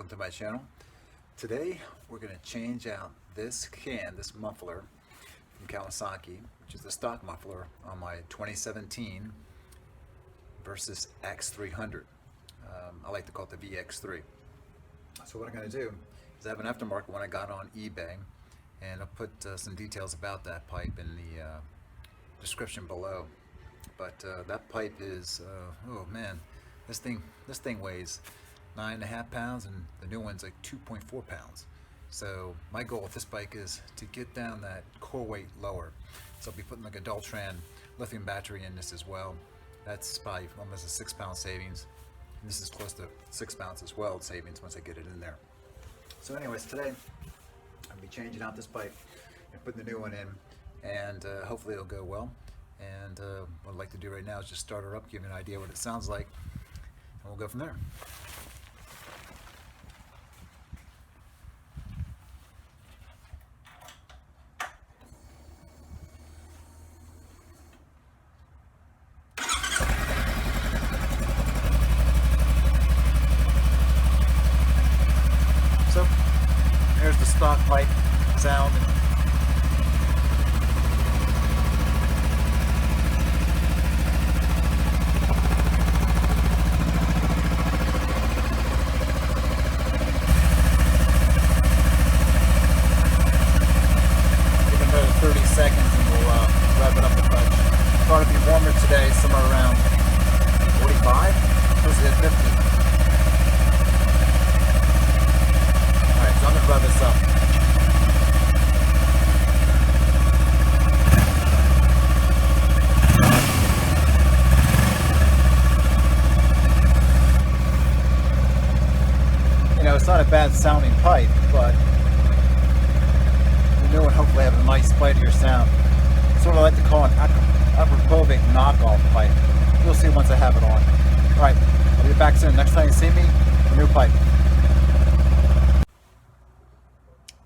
welcome to my channel. Today we're going to change out this muffler from Kawasaki, which is the stock muffler on my 2017 Versys X300. I like to call it the VX3. So what I'm going to do is I have an aftermarket one I got on eBay, and I'll put some details about that pipe in the description below. But that pipe is, oh man, this thing weighs 9.5 pounds, and the new one's like 2.4 pounds. So my goal with this bike is to get down that core weight lower. So I'll be putting like a Deltran lithium battery in this as well. That's probably almost a 6-pound savings. And this is close to 6 pounds as well savings once I get it in there. So anyways, today I'll be changing out this pipe and putting the new one in, and hopefully it'll go well. And what I'd like to do right now is just start her up, give you an idea what it sounds like, and we'll go from there. So there's the stock pipe sound. Thought it'd be warmer today, somewhere around 45, supposed to hit 50. Alright, so I'm going to rev this up. You know, it's not a bad sounding pipe, but the new one hopefully have a nice bitier sound. It's what I like to call an aftermarket knockoff pipe. You'll see once I have it on. Alright, I'll be back soon. Next time you see me, a new pipe.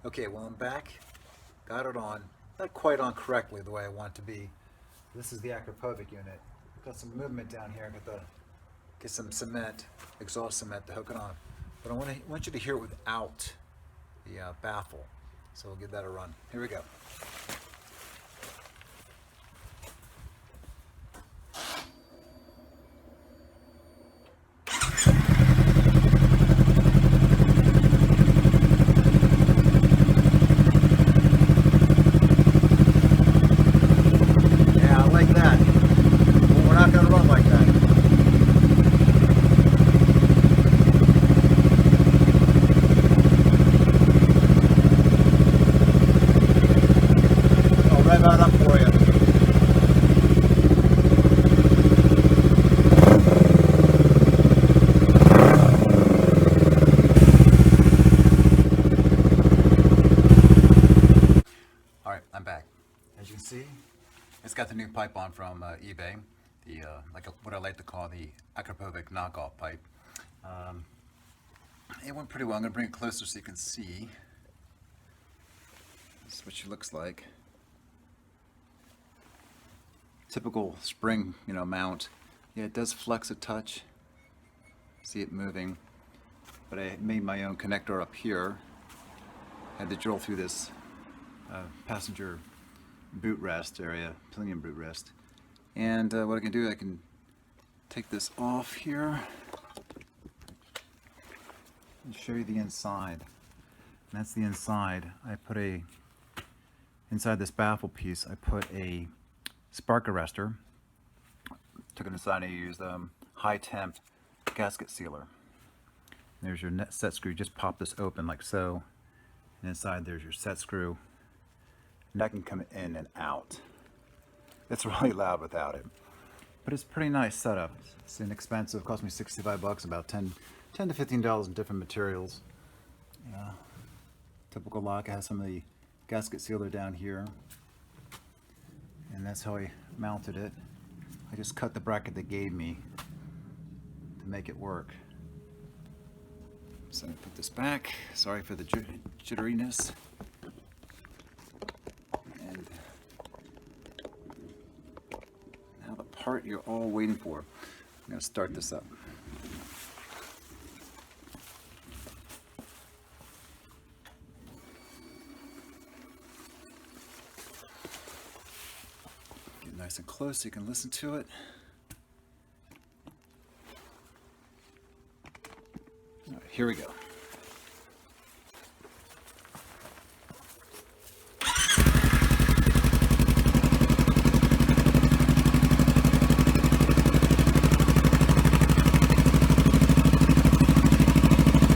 Okay, well I'm back. Got it on. Not quite on correctly the way I want it to be. This is the aftermarket unit. Got some movement down here. Got to get some cement, exhaust cement to hook it on. But I want you to hear it without the baffle. So we'll give that a run. Here we go. I'm back. As you can see, it's got the new pipe on from eBay, the what I like to call the aftermarket knockoff pipe. It went pretty well. I'm going to bring it closer so you can see. This is what she looks like. Typical spring, mount. Yeah, it does flex a touch. See it moving. But I made my own connector up here. Had to drill through this passenger boot rest area, pinion boot rest. And what I can do, I can take this off here and show you the inside. And that's the inside. I put inside this baffle piece, I put a spark arrestor. Took it inside and I used high temp gasket sealer. There's your net set screw. Just pop this open like so. And inside there's your set screw. And that can come in and out. It's really loud without it, but it's a pretty nice setup. It's inexpensive. It cost me 65 bucks, about $10 to $15 in different materials. Typical lock. I have some of the gasket sealer down here, and that's how I mounted it. I just cut the bracket they gave me to make it work. So I put this back. Sorry for the jitteriness. Part you're all waiting for. I'm going to start this up. nice and close so you can listen to it. All right, here we go.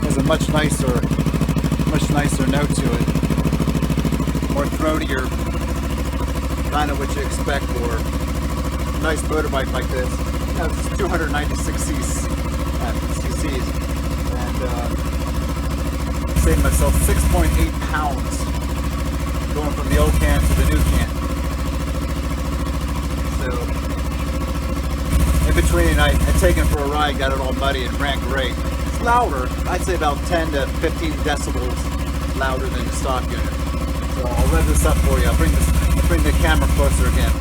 Has a much nicer note to it. More throatier, kind of what you expect for a nice motorbike like this. You know, it's 296 cc's, and saving myself 6.8 pounds going from the old can to the new can. So in between, I had taken it for a ride, got it all muddy and ran great. It's louder, I'd say about 10 to 15 decibels louder than the stock unit. So I'll rev this up for you. I'll bring the camera closer again.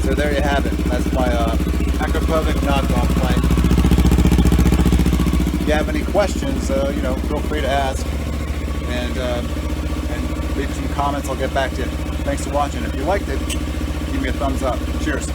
So there you have it. That's my acropovic knockoff plank. If you have any questions, you know, feel free to ask and leave some comments. I'll get back to you. Thanks for watching. If you liked it, give me a thumbs up. Cheers.